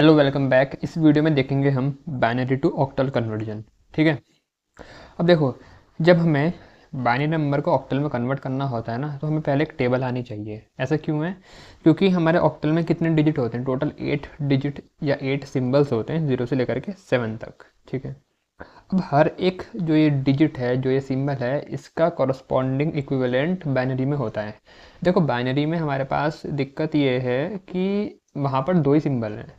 Hello welcome back. इस video में देखेंगे हम बाइनरी टू ऑक्टल कन्वर्जन। ठीक है। अब देखो, जब हमें बाइनरी नंबर को ऑक्टल में कन्वर्ट करना होता है ना, तो हमें पहले एक टेबल आनी चाहिए। ऐसा क्यों है? क्योंकि हमारे ऑक्टल में कितने डिजिट होते हैं? टोटल 8 डिजिट या 8 सिंबल्स होते हैं, 0 से लेकर के 7 तक। ठीक है। अब हर एक जो ये डिजिट है, जो ये सिंबल है, इसका कॉरस्पॉन्डिंग इक्विवेलेंट बाइनरी में होता है। देखो, बाइनरी में हमारे पास दिक्कत ये है कि वहाँ पर दो ही सिंबल हैं।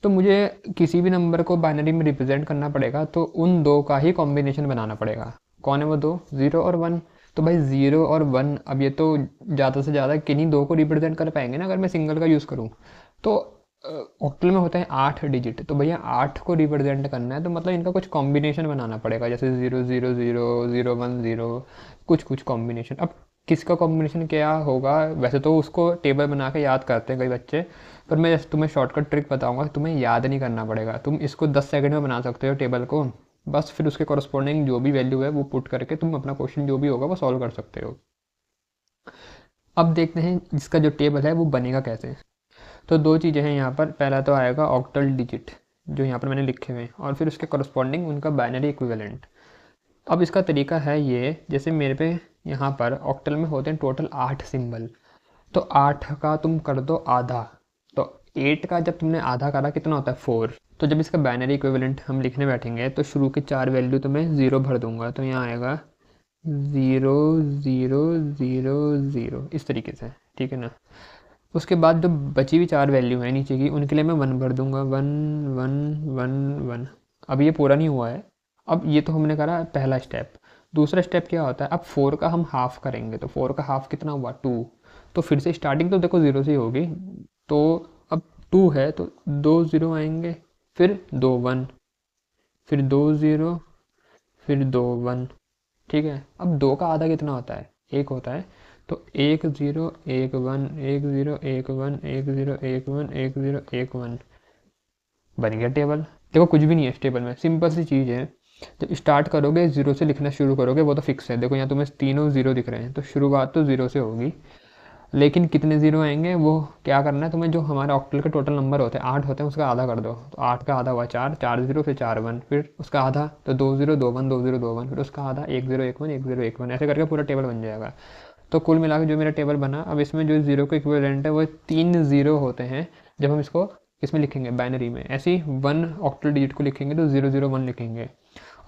तो मुझे किसी भी नंबर को बाइनरी में रिप्रेजेंट करना पड़ेगा, तो उन दो का ही कॉम्बिनेशन बनाना पड़ेगा। कौन है वो दो? ज़ीरो और वन। तो भाई ज़ीरो और वन, अब ये तो ज़्यादा से ज़्यादा किन्हीं दो को रिप्रेजेंट कर पाएंगे ना, अगर मैं सिंगल का यूज़ करूँ तो। ऑक्टल में होते हैं 8 डिजिट, तो भैया 8 को रिप्रेजेंट करना है, तो मतलब इनका कुछ कॉम्बिनेशन बनाना पड़ेगा, जैसे 0 0 0 0 1 0, कुछ कुछ कॉम्बिनेशन। अब किसका कॉम्बिनेशन क्या होगा? वैसे तो उसको टेबल बना के याद करते हैं कई बच्चे, पर मैं तुम्हें शॉर्टकट ट्रिक बताऊंगा, तुम्हें याद नहीं करना पड़ेगा। तुम इसको 10 सेकंड में बना सकते हो टेबल को। बस फिर उसके कॉरस्पॉन्डिंग जो भी वैल्यू है वो पुट करके तुम अपना क्वेश्चन जो भी होगा वो सॉल्व कर सकते हो। अब देखते हैं इसका जो टेबल है वो बनेगा कैसे। तो दो चीज़ें हैं यहाँ पर। पहला तो आएगा ऑक्टल डिजिट, जो यहाँ पर मैंने लिखे हुए हैं, और फिर उसके कॉरस्पॉन्डिंग उनका बाइनरी इक्विवेलेंट। अब इसका तरीका है ये, जैसे मेरे पे यहाँ पर ऑक्टल में होते हैं टोटल 8 सिंबल, तो 8 का तुम कर दो आधा। तो 8 का जब तुमने आधा करा कितना होता है? 4। तो जब इसका बाइनरी इक्विवेलेंट हम लिखने बैठेंगे तो शुरू के 4 वैल्यू तो मैं ज़ीरो भर दूंगा, तो यहाँ आएगा 0 0 0 0, इस तरीके से। ठीक है ना। उसके बाद जो बची हुई 4 वैल्यू हैं नीचे की, उनके लिए मैं 1 भर दूंगा, 1 1 1 1। अब ये पूरा नहीं हुआ है। अब ये तो हमने करा पहला स्टेप। दूसरा स्टेप क्या होता है? अब 4 का हम हाफ करेंगे, तो 4 का हाफ कितना हुआ? 2। तो फिर से स्टार्टिंग तो देखो 0 से ही होगी। तो अब 2 है तो 2 0 आएंगे, फिर 2 1, फिर 2 0, फिर 2 1। ठीक है। अब 2 का आधा कितना होता है? 1 होता है। तो 1 0 1 1 1 0 1 1 1 0 1 1 1 0 1 1, बन गया टेबल। देखो, कुछ भी नहीं है इस टेबल में, सिंपल सी चीज़ है। जब स्टार्ट करोगे जीरो से लिखना शुरू करोगे, वो तो फिक्स है। देखो यहाँ तुम्हें तीनों जीरो दिख रहे हैं, तो शुरुआत तो जीरो से होगी। लेकिन कितने जीरो आएंगे वो क्या करना है तुम्हें? जो हमारे ऑक्टल के टोटल नंबर होते हैं 8 होते हैं, उसका आधा कर दो। तो 8 का आधा हुआ 4, 4 जीरो, फिर 4 1, फिर उसका आधा, तो 2 0 2 1 2 0 2 1, फिर उसका आधा 1 0 1 1 1 0 1 1, ऐसे करके पूरा टेबल बन जाएगा। तो कुल मिला के जो मेरा टेबल बना, अब इसमें जो जीरो के इक्विवेलेंट है वो 3 जीरो होते हैं। जब हम इसको इसमें लिखेंगे बाइनरी में, ऐसे ही वन ऑक्टल डिजिट को लिखेंगे तो 0 0 1 लिखेंगे।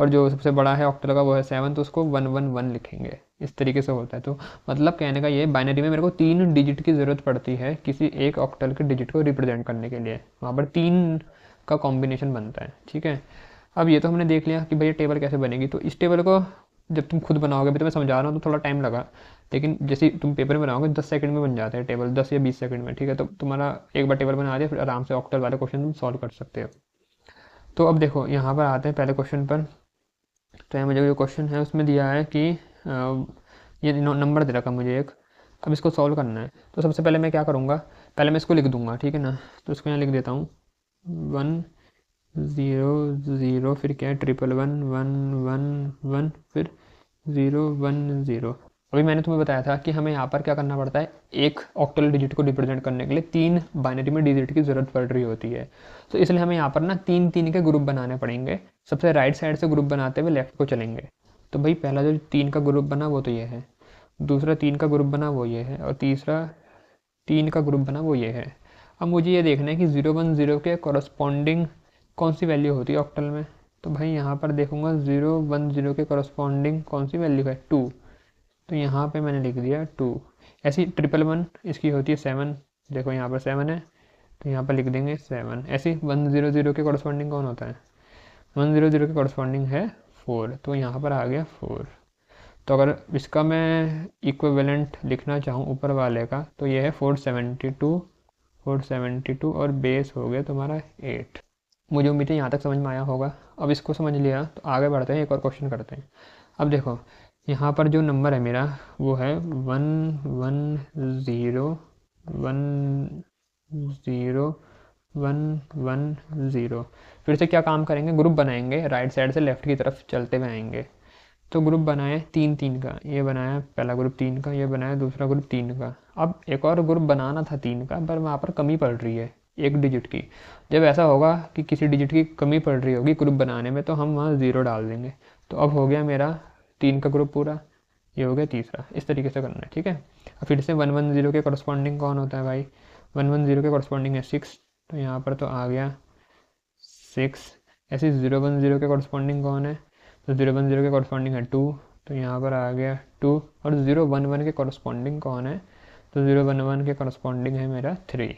और जो सबसे बड़ा है ऑक्टल का वो है 7, तो उसको 1 1 1 लिखेंगे। इस तरीके से होता है। तो मतलब कहने का ये, बाइनरी में मेरे को 3 डिजिट की ज़रूरत पड़ती है किसी एक ऑक्टल के डिजिट को रिप्रेजेंट करने के लिए। वहाँ पर 3 का कॉम्बिनेशन बनता है। ठीक है। अब ये तो हमने देख लिया कि भाई ये टेबल कैसे बनेगी। तो इस टेबल को जब तुम खुद बनाओगे, अभी तो मैं समझा रहा हूँ तो थोड़ा टाइम लगा, लेकिन जैसे तुम पेपर में बनाओगे 10 सेकंड में बन जाता है टेबल, 10 या 20 सेकंड में। ठीक है। तो तुम्हारा एक बार टेबल बना दिया, फिर आराम से ऑक्टल वाले क्वेश्चन तुम सॉल्व कर सकते हो। तो अब देखो यहाँ पर आते हैं पहले क्वेश्चन पर। तो यहाँ मुझे जो क्वेश्चन है उसमें दिया है कि ये नंबर दे रखा मुझे एक। अब इसको सॉल्व करना है, तो सबसे पहले मैं क्या करूँगा? पहले मैं इसको लिख दूंगा। ठीक है ना। तो इसको यहाँ लिख देता हूँ, 1 0 0, फिर क्या है? 1 1 1 1 1, फिर 0 1 0। अभी मैंने तुम्हें बताया था कि हमें यहाँ पर क्या करना पड़ता है, एक ऑक्टल डिजिट को रिप्रेजेंट करने के लिए 3 बाइनरी में डिजिट की ज़रूरत पड़ रही होती है। तो इसलिए हमें यहाँ पर ना 3 3 के ग्रुप बनाने पड़ेंगे। सबसे राइट साइड से ग्रुप बनाते हुए लेफ्ट को चलेंगे। तो भाई पहला जो 3 का ग्रुप बना वो तो ये है, दूसरा 3 का ग्रुप बना वो ये है, और तीसरा 3 का ग्रुप बना वो ये है। अब मुझे ये देखना है कि 0 1 0 के कॉरस्पॉन्डिंग कौन सी वैल्यू होती है ऑक्टल में। तो भाई यहाँ पर देखूंगा 0 1 0 के कॉरस्पॉन्डिंग कौन सी वैल्यू है? 2। तो यहाँ पे मैंने लिख दिया 2। ऐसी 1 1 1 इसकी होती है 7। देखो यहाँ पर 7 है, तो यहाँ पर लिख देंगे 7। ऐसी 1 0 0 के कॉरस्पॉन्डिंग कौन होता है? 1 0 0 के कॉरस्पॉन्डिंग है 4, तो यहाँ पर आ गया 4। तो अगर इसका मैं इक्विवेलेंट लिखना चाहूँ ऊपर वाले का, तो ये है 472। 472 और बेस हो गया तुम्हारा 8। मुझे उम्मीद है यहाँ तक समझ में आया होगा। अब इसको समझ लिया तो आगे बढ़ते हैं, एक और क्वेश्चन करते हैं। अब देखो यहाँ पर जो नंबर है मेरा वो है 1 1 0 1 1 1 0। फिर से क्या काम करेंगे? ग्रुप बनाएंगे, राइट साइड से लेफ्ट की तरफ चलते हुए आएंगे। तो ग्रुप बनाए 3 3 का, ये बनाया पहला ग्रुप 3 का, ये बनाया दूसरा ग्रुप 3 का। अब एक और ग्रुप बनाना था 3 का, पर वहाँ पर कमी पड़ रही है। एक डिजिट की। जब ऐसा होगा कि किसी डिजिट की कमी पड़ रही होगी ग्रुप बनाने में तो हम वहाँ 0 डाल देंगे। तो अब हो गया मेरा 3 का ग्रुप पूरा, ये हो गया तीसरा। इस तरीके से करना है, ठीक है। अब फिर से 110 के कॉरस्पॉन्डिंग कौन होता है भाई, 110 के कॉरस्पॉन्डिंग है 6, तो यहाँ पर तो आ गया 6। ऐसे 010 के कॉरस्पॉन्डिंग कौन है, तो 010 के कॉरस्पॉन्डिंग है 2, तो यहाँ पर आ गया 2। और 011 के कॉरस्पॉन्डिंग कौन है, तो 011 के कॉरस्पॉन्डिंग है मेरा 3,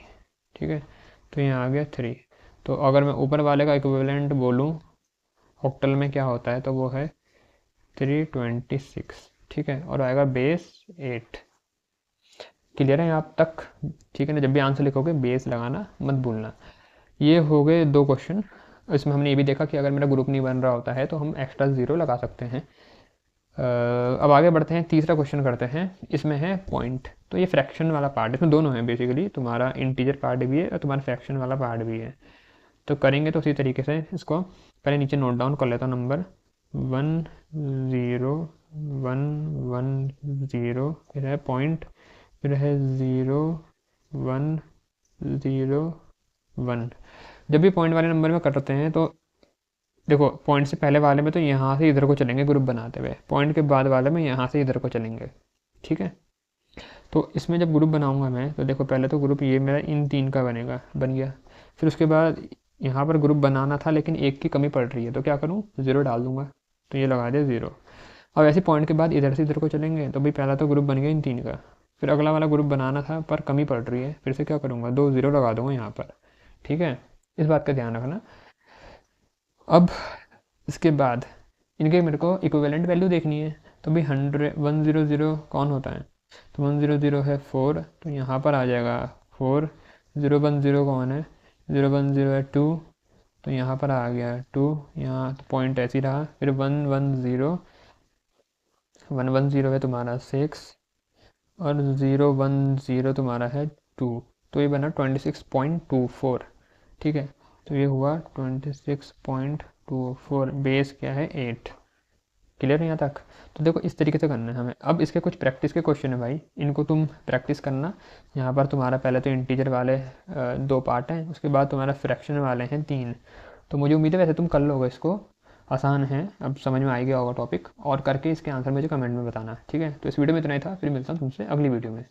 ठीक है। तो यहाँ आ गया 3। तो अगर मैं ऊपर वाले का इक्विवेलेंट बोलूँ ऑक्टल में क्या होता है, तो वो है 326, ठीक है। और आएगा बेस 8। क्लियर है यहाँ तक, ठीक है ना। जब भी आंसर लिखोगे बेस लगाना मत भूलना। ये हो गए 2 क्वेश्चन। इसमें हमने ये भी देखा कि अगर मेरा ग्रुप नहीं बन रहा होता है तो हम एक्स्ट्रा 0 लगा सकते हैं। अब आगे बढ़ते हैं, तीसरा क्वेश्चन करते हैं। इसमें है पॉइंट, तो ये फ्रैक्शन वाला पार्ट, इसमें दोनों है बेसिकली, तुम्हारा इंटीजर पार्ट भी है और तुम्हारा फ्रैक्शन वाला पार्ट भी है। तो करेंगे तो उसी तरीके से इसको पहले नीचे नोट डाउन कर लेता हूँ। नंबर 1 0 1 1 0, फिर है पॉइंट, फिर है 0 1 0 1। जब भी पॉइंट वाले नंबर में करते हैं तो देखो, पॉइंट से पहले वाले में तो यहाँ से इधर को चलेंगे ग्रुप बनाते हुए, पॉइंट के बाद वाले में यहाँ से इधर को चलेंगे, ठीक है। तो इसमें जब ग्रुप बनाऊंगा मैं तो देखो पहले तो ग्रुप ये मेरा इन 3 का बनेगा, बन गया। फिर उसके बाद यहाँ पर ग्रुप बनाना था लेकिन एक की कमी पड़ रही है, तो क्या करूँ, 0 डाल दूंगा, तो ये लगा दे 0। अब ऐसे पॉइंट के बाद इधर से इधर को चलेंगे तो भाई पहला तो ग्रुप बन गया इन 3 का। फिर अगला वाला ग्रुप बनाना था पर कमी पड़ रही है, फिर से क्या करूँगा, 2 0 लगा दूंगा यहाँ पर, ठीक है। इस बात का ध्यान रखना। अब इसके बाद इनके मेरे को इक्विवेलेंट वैल्यू देखनी है, तो भाई 100 कौन होता है, तो 100 है 4, तो यहाँ पर आ जाएगा 4। 010 कौन है, 010 है 2, तो यहाँ पर आ गया 2, यहाँ तो पॉइंट ऐसे ही रहा। फिर 110 है तुम्हारा 6, और 010 तुम्हारा है 2, तो ये बना 26.24, ठीक है। तो ये हुआ 26.24, बेस क्या है 8। क्लियर है यहाँ तक। तो देखो इस तरीके से करना है हमें। अब इसके कुछ प्रैक्टिस के क्वेश्चन है भाई, इनको तुम प्रैक्टिस करना। यहाँ पर तुम्हारा पहले तो इंटीजर वाले 2 पार्ट हैं, उसके बाद तुम्हारा फ्रैक्शन वाले हैं 3। तो मुझे उम्मीद है वैसे तुम कर लोगे इसको, आसान है, अब समझ में आ गया होगा टॉपिक। और करके इसके आंसर मुझे कमेंट में बताना, ठीक है। तो इस वीडियो में इतना ही था, फिर मिलता हूँ तुमसे अगली वीडियो में।